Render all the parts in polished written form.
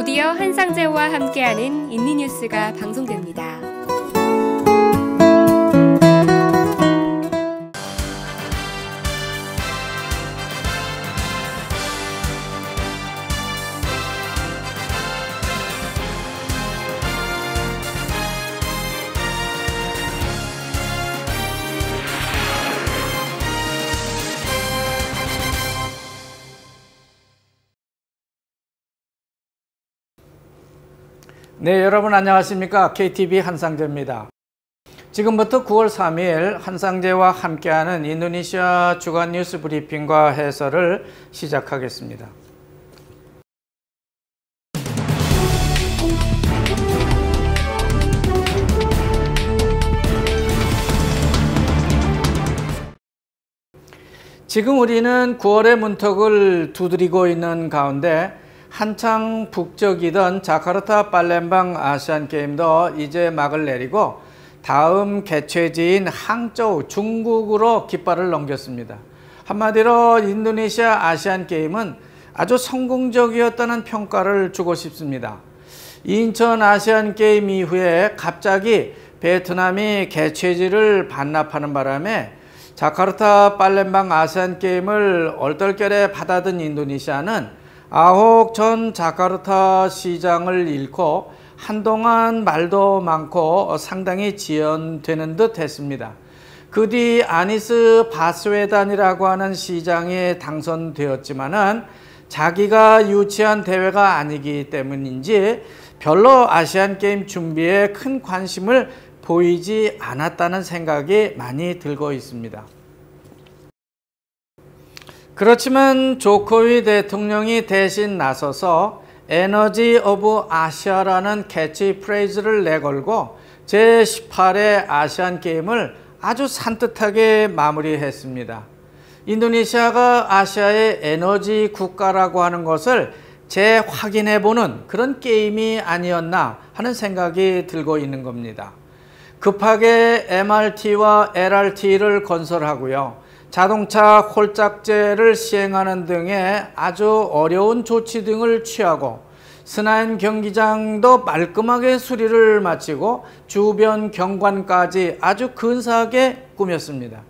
드디어 한상재와 함께하는 인리뉴스가 방송됩니다. 네, 여러분 안녕하십니까? KTV 한상재입니다. 지금부터 9월 3일 한상재와 함께하는 인도네시아 주간 뉴스 브리핑과 해설을 시작하겠습니다. 지금 우리는 9월의 문턱을 두드리고 있는 가운데 한창 북적이던 자카르타 팔렘방 아시안게임도 이제 막을 내리고 다음 개최지인 항저우 중국으로 깃발을 넘겼습니다. 한마디로 인도네시아 아시안게임은 아주 성공적이었다는 평가를 주고 싶습니다. 인천 아시안게임 이후에 갑자기 베트남이 개최지를 반납하는 바람에 자카르타 팔렘방 아시안게임을 얼떨결에 받아든 인도네시아는 아홉 전 자카르타 시장을 잃고 한동안 말도 많고 상당히 지연되는 듯 했습니다. 그 뒤 아니스 바스웨단이라고 하는 시장에 당선되었지만은 자기가 유치한 대회가 아니기 때문인지 별로 아시안게임 준비에 큰 관심을 보이지 않았다는 생각이 많이 들고 있습니다. 그렇지만 조코위 대통령이 대신 나서서 에너지 오브 아시아라는 캐치프레이즈를 내걸고 제18회 아시안게임을 아주 산뜻하게 마무리했습니다. 인도네시아가 아시아의 에너지 국가라고 하는 것을 재확인해보는 그런 게임이 아니었나 하는 생각이 들고 있는 겁니다. 급하게 MRT와 LRT를 건설하고요. 자동차 홀짝제를 시행하는 등의 아주 어려운 조치 등을 취하고 스나인 경기장도 말끔하게 수리를 마치고 주변 경관까지 아주 근사하게 꾸몄습니다.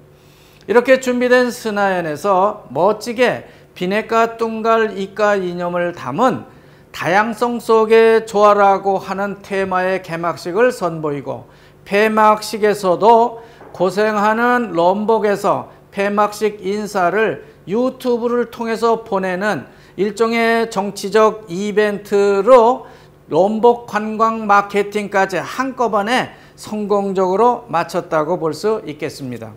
이렇게 준비된 스나인에서 멋지게 비네카 뚱갈 이까 이념을 담은 다양성 속의 조화라고 하는 테마의 개막식을 선보이고 폐막식에서도 고생하는 롬복에서 폐막식 인사를 유튜브를 통해서 보내는 일종의 정치적 이벤트로 롬복 관광 마케팅까지 한꺼번에 성공적으로 마쳤다고 볼 수 있겠습니다.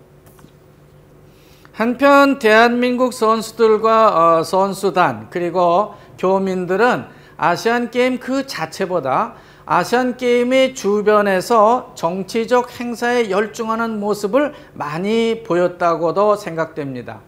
한편 대한민국 선수들과 선수단 그리고 교민들은 아시안게임 그 자체보다 아시안게임의 주변에서 정치적 행사에 열중하는 모습을 많이 보였다고도 생각됩니다.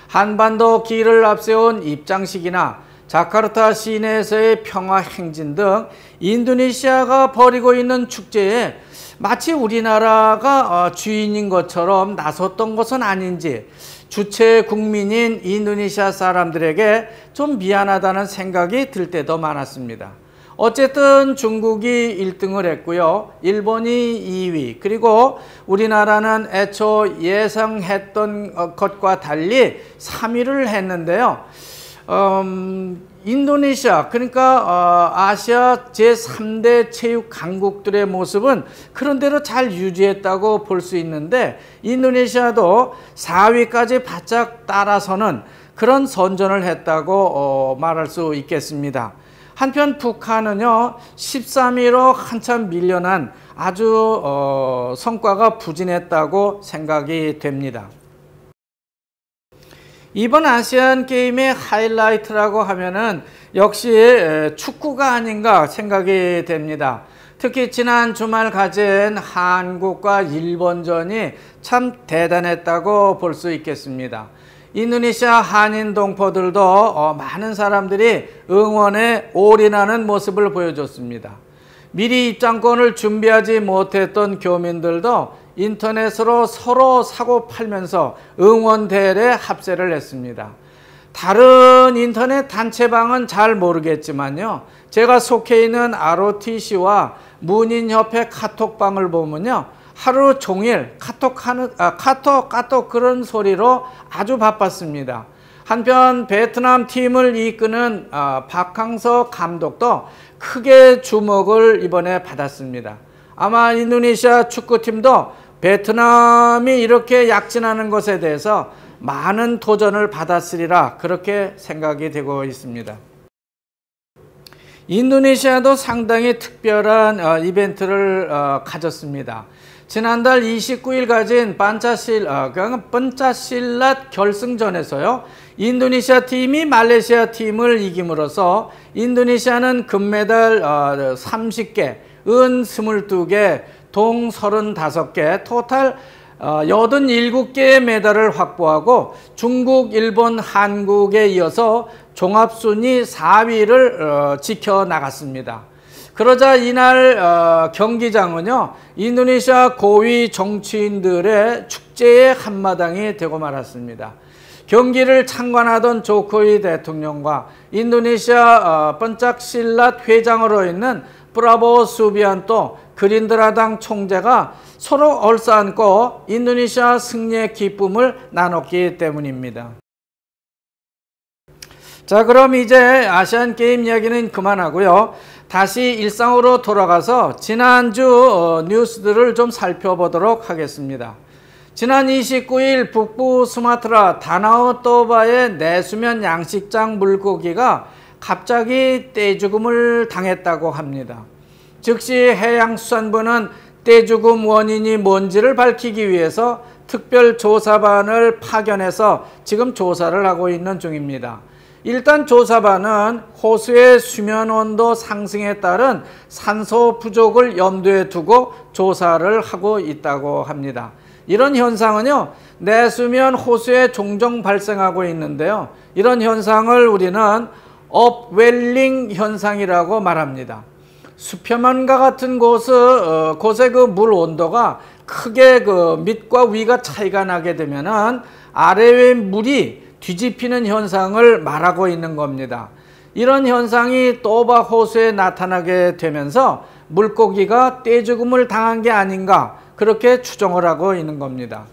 한반도 기일을 앞세운 입장식이나 자카르타 시내에서의 평화행진 등 인도네시아가 벌이고 있는 축제에 마치 우리나라가 주인인 것처럼 나섰던 것은 아닌지 주최 국민인 인도네시아 사람들에게 좀 미안하다는 생각이 들 때도 많았습니다. 어쨌든 중국이 1등을 했고요. 일본이 2위 그리고 우리나라는 애초 예상했던 것과 달리 3위를 했는데요. 인도네시아 그러니까 아시아 제3대 체육 강국들의 모습은 그런대로 잘 유지했다고 볼 수 있는데 인도네시아도 4위까지 바짝 따라서는 그런 선전을 했다고 말할 수 있겠습니다. 한편 북한은요 13위로 한참 밀려난 아주 성과가 부진했다고 생각이 됩니다. 이번 아시안게임의 하이라이트라고 하면은 역시 축구가 아닌가 생각이 됩니다. 특히 지난 주말 가진 한국과 일본전이 참 대단했다고 볼 수 있겠습니다. 인도네시아 한인 동포들도 많은 사람들이 응원에 올인하는 모습을 보여줬습니다. 미리 입장권을 준비하지 못했던 교민들도 인터넷으로 서로 사고 팔면서 응원 대회에 합세를 했습니다. 다른 인터넷 단체방은 잘 모르겠지만요. 제가 속해 있는 ROTC와 문인협회 카톡방을 보면요. 하루 종일 카톡 그런 소리로 아주 바빴습니다. 한편 베트남 팀을 이끄는 박항서 감독도 크게 주목을 이번에 받았습니다. 아마 인도네시아 축구팀도 베트남이 이렇게 약진하는 것에 대해서 많은 도전을 받았으리라 그렇게 생각이 되고 있습니다. 인도네시아도 상당히 특별한 이벤트를 가졌습니다. 지난달 29일 가진 빤짜실랏 결승전에서요. 인도네시아 팀이 말레이시아 팀을 이김으로써 인도네시아는 금메달 30개, 은 22개, 동 35개, 토탈 87개의 메달을 확보하고 중국, 일본, 한국에 이어서 종합순위 4위를 지켜나갔습니다. 그러자 이날 경기장은요, 인도네시아 고위 정치인들의 축제의 한마당이 되고 말았습니다. 경기를 참관하던 조코이 대통령과 인도네시아 빤짝실랏 회장으로 있는 프라보 수비안토 그린드라당 총재가 서로 얼싸안고 인도네시아 승리의 기쁨을 나눴기 때문입니다. 자, 그럼 이제 아시안게임 이야기는 그만하고요. 다시 일상으로 돌아가서 지난주 뉴스들을 좀 살펴보도록 하겠습니다. 지난 29일 북부 수마트라 다나오토바의 내수면 양식장 물고기가 갑자기 떼죽음을 당했다고 합니다. 즉시 해양수산부는 떼죽음 원인이 뭔지를 밝히기 위해서 특별조사반을 파견해서 지금 조사를 하고 있는 중입니다. 일단 조사반은 호수의 수면온도 상승에 따른 산소 부족을 염두에 두고 조사를 하고 있다고 합니다. 이런 현상은요, 내수면 호수에 종종 발생하고 있는데요. 이런 현상을 우리는 업웰링 현상이라고 말합니다. 수표면과 같은 곳의 그 물 온도가 크게 밑과 위가 차이가 나게 되면은 아래의 물이 뒤집히는 현상을 말하고 있는 겁니다. 이런 현상이 또바 호수에 나타나게 되면서 물고기가 떼죽음을 당한 게 아닌가 그렇게 추정을 하고 있는 겁니다.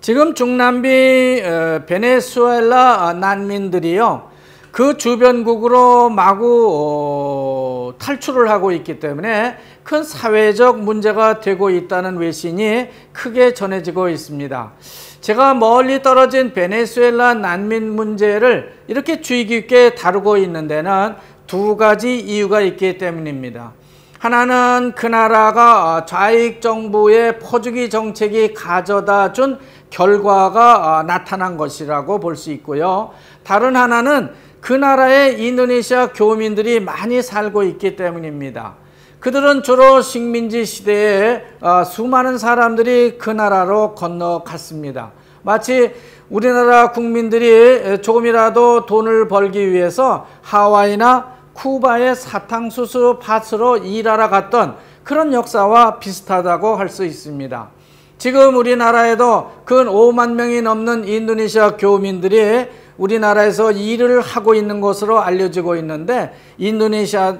지금 중남미 베네수엘라 난민들이요, 그 주변국으로 마구 탈출을 하고 있기 때문에 큰 사회적 문제가 되고 있다는 외신이 크게 전해지고 있습니다. 제가 멀리 떨어진 베네수엘라 난민 문제를 이렇게 주의 깊게 다루고 있는 데는 두 가지 이유가 있기 때문입니다. 하나는 그 나라가 좌익 정부의 포주기 정책이 가져다 준 결과가 나타난 것이라고 볼 수 있고요. 다른 하나는 그 나라에 인도네시아 교민들이 많이 살고 있기 때문입니다. 그들은 주로 식민지 시대에 수많은 사람들이 그 나라로 건너갔습니다. 마치 우리나라 국민들이 조금이라도 돈을 벌기 위해서 하와이나 쿠바의 사탕수수 밭으로 일하러 갔던 그런 역사와 비슷하다고 할 수 있습니다. 지금 우리나라에도 근 5만 명이 넘는 인도네시아 교민들이 우리나라에서 일을 하고 있는 것으로 알려지고 있는데, 인도네시아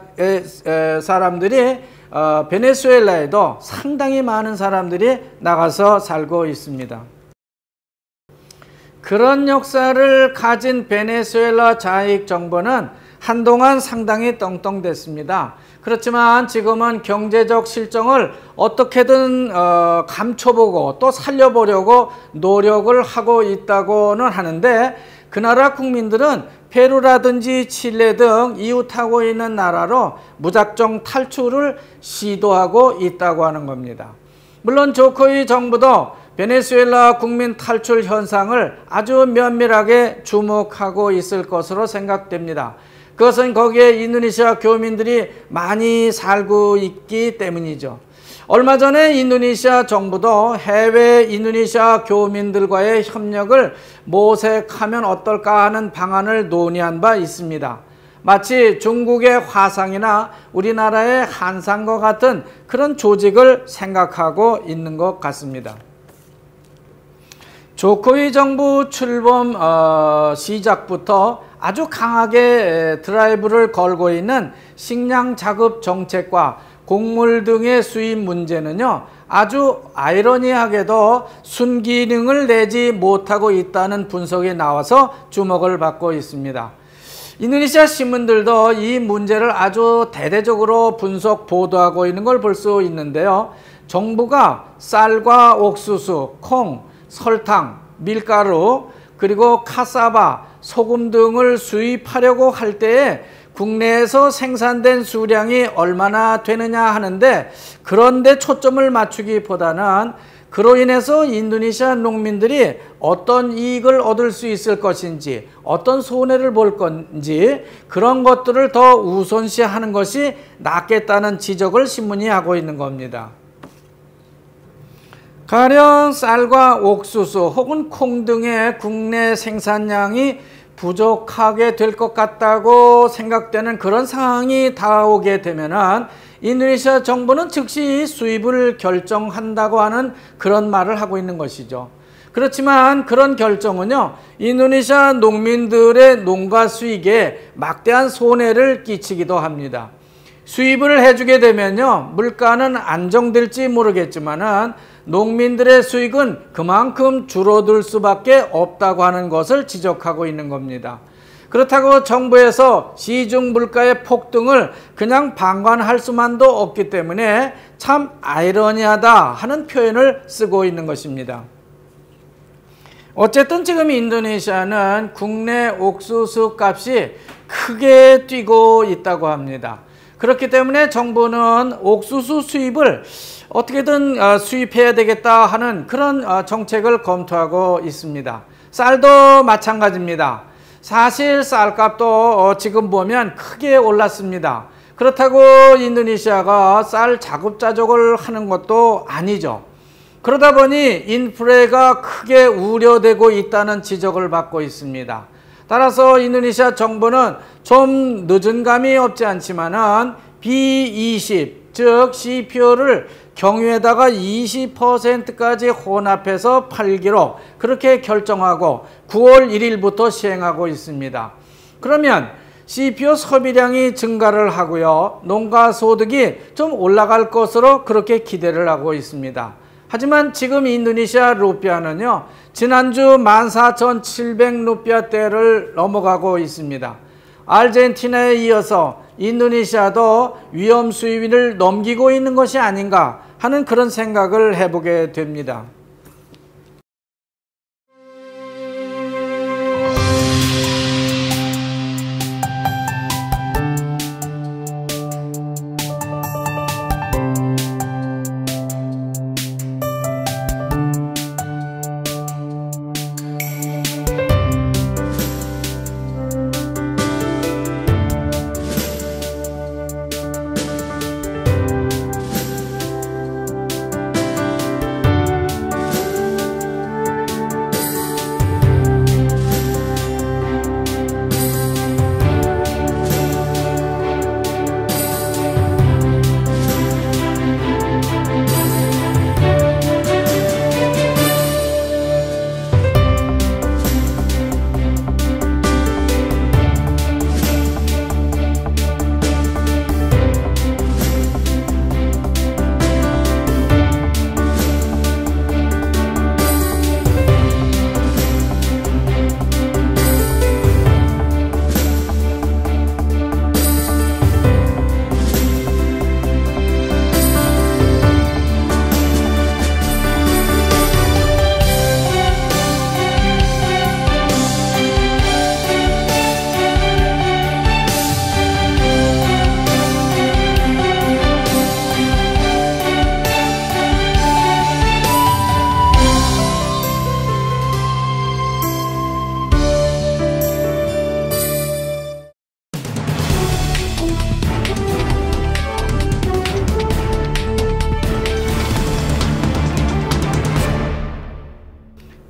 사람들이 베네수엘라에도 상당히 많은 사람들이 나가서 살고 있습니다. 그런 역사를 가진 베네수엘라 좌익 정부는 한동안 상당히 떵떵댔습니다. 그렇지만 지금은 경제적 실정을 어떻게든 감춰보고 또 살려보려고 노력을 하고 있다고는 하는데, 그 나라 국민들은 페루라든지 칠레 등 이웃하고 있는 나라로 무작정 탈출을 시도하고 있다고 하는 겁니다. 물론 조코이 정부도 베네수엘라 국민 탈출 현상을 아주 면밀하게 주목하고 있을 것으로 생각됩니다. 그것은 거기에 인도네시아 교민들이 많이 살고 있기 때문이죠. 얼마 전에 인도네시아 정부도 해외 인도네시아 교민들과의 협력을 모색하면 어떨까 하는 방안을 논의한 바 있습니다. 마치 중국의 화상이나 우리나라의 한상과 같은 그런 조직을 생각하고 있는 것 같습니다. 조코위 정부 출범 시작부터 아주 강하게 드라이브를 걸고 있는 식량 자급 정책과 곡물 등의 수입 문제는요, 아주 아이러니하게도 순기능을 내지 못하고 있다는 분석이 나와서 주목을 받고 있습니다. 인도네시아 신문들도 이 문제를 아주 대대적으로 분석 보도하고 있는 걸 볼 수 있는데요. 정부가 쌀과 옥수수, 콩, 설탕, 밀가루, 그리고 카사바, 소금 등을 수입하려고 할 때에 국내에서 생산된 수량이 얼마나 되느냐 하는데, 그런데 초점을 맞추기보다는 그로 인해서 인도네시아 농민들이 어떤 이익을 얻을 수 있을 것인지, 어떤 손해를 볼 건지, 그런 것들을 더 우선시하는 것이 낫겠다는 지적을 신문이 하고 있는 겁니다. 가령 쌀과 옥수수 혹은 콩 등의 국내 생산량이 부족하게 될 것 같다고 생각되는 그런 상황이 다가오게 되면은 인도네시아 정부는 즉시 수입을 결정한다고 하는 그런 말을 하고 있는 것이죠. 그렇지만 그런 결정은요, 인도네시아 농민들의 농가 수익에 막대한 손해를 끼치기도 합니다. 수입을 해주게 되면요, 물가는 안정될지 모르겠지만은 농민들의 수익은 그만큼 줄어들 수밖에 없다고 하는 것을 지적하고 있는 겁니다. 그렇다고 정부에서 시중 물가의 폭등을 그냥 방관할 수만도 없기 때문에 참 아이러니하다 하는 표현을 쓰고 있는 것입니다. 어쨌든 지금 인도네시아는 국내 옥수수 값이 크게 뛰고 있다고 합니다. 그렇기 때문에 정부는 옥수수 수입을 어떻게든 수입해야 되겠다 하는 그런 정책을 검토하고 있습니다. 쌀도 마찬가지입니다. 사실 쌀값도 지금 보면 크게 올랐습니다. 그렇다고 인도네시아가 쌀 자급자족을 하는 것도 아니죠. 그러다 보니 인플레가 크게 우려되고 있다는 지적을 받고 있습니다. 따라서 인도네시아 정부는 좀 늦은 감이 없지 않지만은 B20, 즉 CPO를 경유에다가 20%까지 혼합해서 팔기로 그렇게 결정하고 9월 1일부터 시행하고 있습니다. 그러면 CPO 소비량이 증가를 하고요, 농가 소득이 좀 올라갈 것으로 그렇게 기대를 하고 있습니다. 하지만 지금 인도네시아 루피아는요, 지난주 14,700루피아대를 넘어가고 있습니다. 아르헨티나에 이어서 인도네시아도 위험 수위를 넘기고 있는 것이 아닌가 하는 그런 생각을 해보게 됩니다.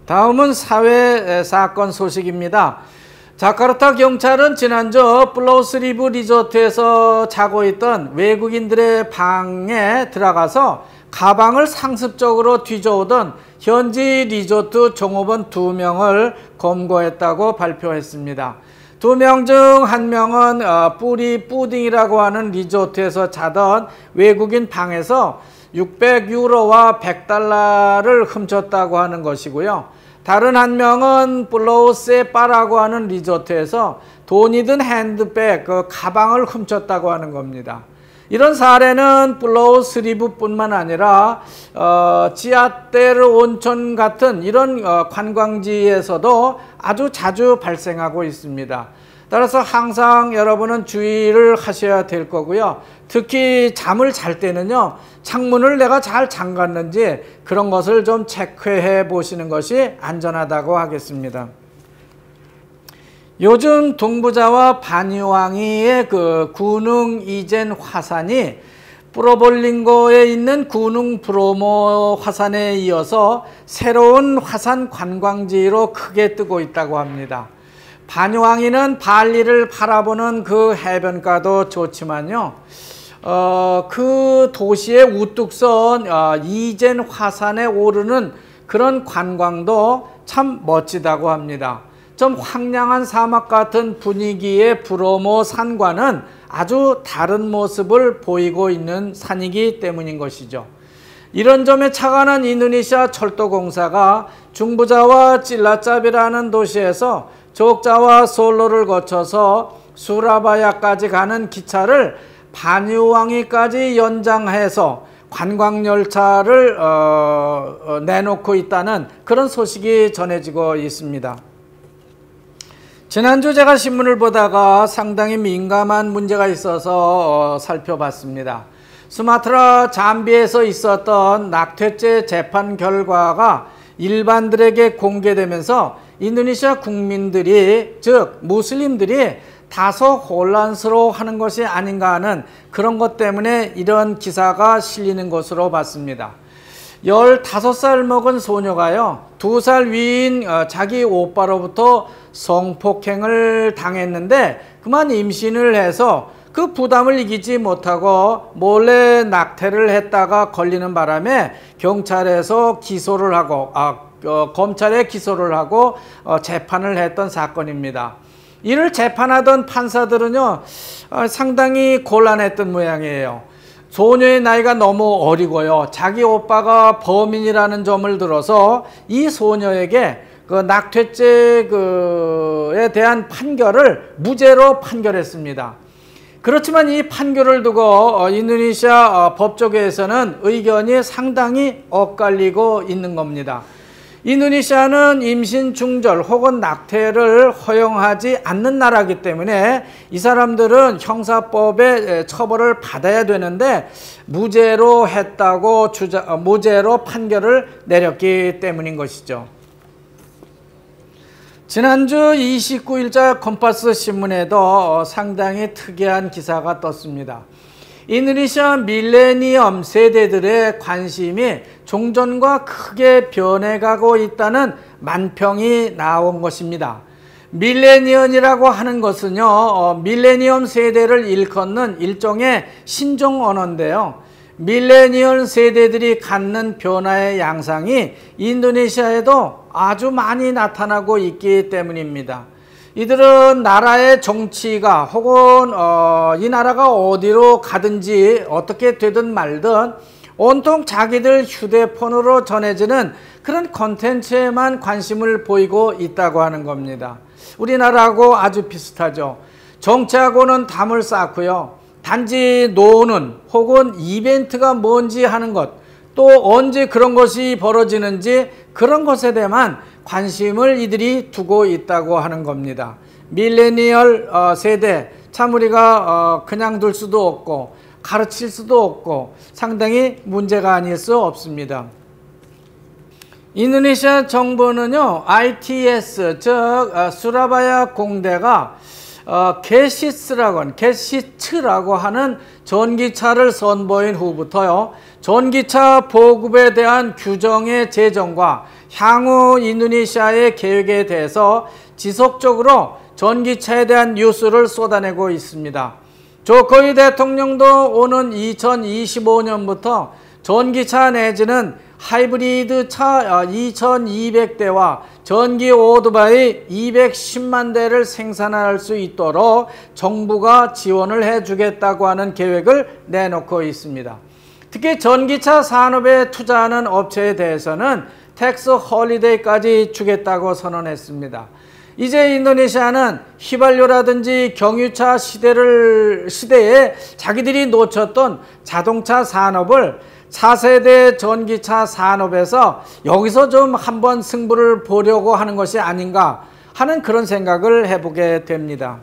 다음은 사회 사건 소식입니다. 자카르타 경찰은 지난주 플로우스리브 리조트에서 자고 있던 외국인들의 방에 들어가서 가방을 상습적으로 뒤져오던 현지 리조트 종업원 2명을 검거했다고 발표했습니다. 2명 중 1명은 뿌리 푸딩이라고 하는 리조트에서 자던 외국인 방에서 600유로와 100달러를 훔쳤다고 하는 것이고요. 다른 1명은 블로우세 바라고 하는 리조트에서 돈이 든 핸드백, 가방을 훔쳤다고 하는 겁니다. 이런 사례는 플로우스리브뿐만 아니라 지아테르 온천 같은 이런 관광지에서도 아주 자주 발생하고 있습니다. 따라서 항상 여러분은 주의를 하셔야 될 거고요. 특히 잠을 잘 때는요, 창문을 내가 잘 잠갔는지 그런 것을 좀 체크해 보시는 것이 안전하다고 하겠습니다. 요즘 동부자와 바니왕이의 그 구능 이젠 화산이 프로볼링고에 있는 구능 브로모 화산에 이어서 새로운 화산 관광지로 크게 뜨고 있다고 합니다. 바니왕이는 발리를 바라보는 그 해변가도 좋지만요, 그 도시의 우뚝 선 이젠 화산에 오르는 그런 관광도 참 멋지다고 합니다. 좀 황량한 사막 같은 분위기의 브로모 산과는 아주 다른 모습을 보이고 있는 산이기 때문인 것이죠. 이런 점에 착안한 인도네시아 철도공사가 중부자와 찔라짭이라는 도시에서 족자와 솔로를 거쳐서 수라바야까지 가는 기차를 바니왕이까지 연장해서 관광열차를 내놓고 있다는 그런 소식이 전해지고 있습니다. 지난주 제가 신문을 보다가 상당히 민감한 문제가 있어서 살펴봤습니다. 수마트라 잠비에서 있었던 낙태죄 재판 결과가 일반들에게 공개되면서 인도네시아 국민들이, 즉 무슬림들이 다소 혼란스러워하는 것이 아닌가 하는 그런 것 때문에 이런 기사가 실리는 것으로 봤습니다. 15살 먹은 소녀가요, 2살 위인 자기 오빠로부터 성폭행을 당했는데 그만 임신을 해서 그 부담을 이기지 못하고 몰래 낙태를 했다가 걸리는 바람에 경찰에서 기소를 하고 검찰에 기소를 하고 재판을 했던 사건입니다. 이를 재판하던 판사들은요, 상당히 곤란했던 모양이에요. 소녀의 나이가 너무 어리고요, 자기 오빠가 범인이라는 점을 들어서 이 소녀에게 그 낙태죄에 대한 판결을 무죄로 판결했습니다. 그렇지만 이 판결을 두고 인도네시아 법조계에서는 의견이 상당히 엇갈리고 있는 겁니다. 인도네시아는 임신 중절 혹은 낙태를 허용하지 않는 나라이기 때문에 이 사람들은 형사법의 처벌을 받아야 되는데 무죄로 했다고 무죄로 판결을 내렸기 때문인 것이죠. 지난주 29일자 컴파스 신문에도 상당히 특이한 기사가 떴습니다. 인도네시아 밀레니엄 세대들의 관심이 종전과 크게 변해가고 있다는 만평이 나온 것입니다. 밀레니엄이라고 하는 것은요, 밀레니엄 세대를 일컫는 일종의 신종 언어인데요. 밀레니엄 세대들이 갖는 변화의 양상이 인도네시아에도 아주 많이 나타나고 있기 때문입니다. 이들은 나라의 정치가 혹은 이 나라가 어디로 가든지 어떻게 되든 말든 온통 자기들 휴대폰으로 전해지는 그런 콘텐츠에만 관심을 보이고 있다고 하는 겁니다. 우리나라하고 아주 비슷하죠. 정치하고는 담을 쌓고요, 단지 노는 혹은 이벤트가 뭔지 하는 것, 또 언제 그런 것이 벌어지는지 그런 것에 대해만 관심을 이들이 두고 있다고 하는 겁니다. 밀레니얼 세대, 참 우리가 그냥 둘 수도 없고 가르칠 수도 없고 상당히 문제가 아닐 수 없습니다. 인도네시아 정부는요, ITS, 즉 수라바야 공대가 게시츠라고 하는 전기차를 선보인 후부터요, 전기차 보급에 대한 규정의 제정과 향후 인도네시아의 계획에 대해서 지속적으로 전기차에 대한 뉴스를 쏟아내고 있습니다. 조코위 대통령도 오는 2025년부터 전기차 내지는 하이브리드 차 2200대와 전기 오토바이 210만 대를 생산할 수 있도록 정부가 지원을 해주겠다고 하는 계획을 내놓고 있습니다. 특히 전기차 산업에 투자하는 업체에 대해서는 텍스 홀리데이까지 주겠다고 선언했습니다. 이제 인도네시아는 휘발유라든지 경유차 시대에 자기들이 놓쳤던 자동차 산업을 차세대 전기차 산업에서 여기서 좀 한번 승부를 보려고 하는 것이 아닌가 하는 그런 생각을 해보게 됩니다.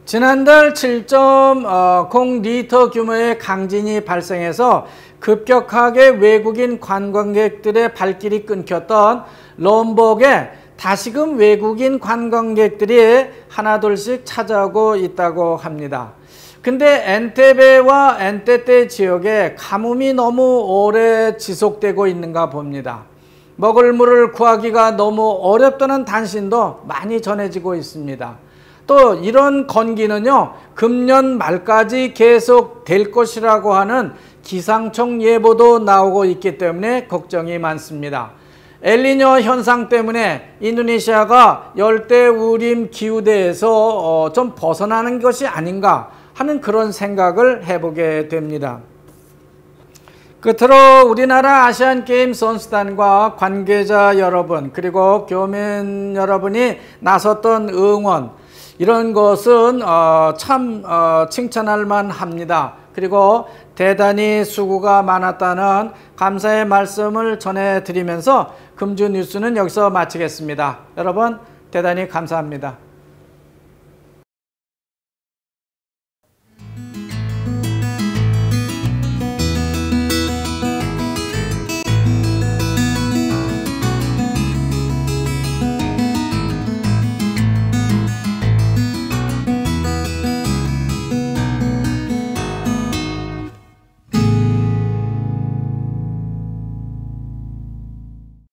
지난달 7.0리터 규모의 강진이 발생해서 급격하게 외국인 관광객들의 발길이 끊겼던 롬복에 다시금 외국인 관광객들이 하나둘씩 찾아오고 있다고 합니다. 근데 엔테베와 엔테테 지역에 가뭄이 너무 오래 지속되고 있는가 봅니다. 먹을 물을 구하기가 너무 어렵다는 단신도 많이 전해지고 있습니다. 또 이런 건기는요, 금년 말까지 계속 될 것이라고 하는 기상청 예보도 나오고 있기 때문에 걱정이 많습니다. 엘니뇨 현상 때문에 인도네시아가 열대우림 기후대에서 좀 벗어나는 것이 아닌가 하는 그런 생각을 해보게 됩니다. 끝으로 우리나라 아시안게임 선수단과 관계자 여러분 그리고 교민 여러분이 나섰던 응원, 이런 것은 참 칭찬할 만합니다. 그리고 대단히 수고가 많았다는 감사의 말씀을 전해드리면서 금주 뉴스는 여기서 마치겠습니다. 여러분 대단히 감사합니다.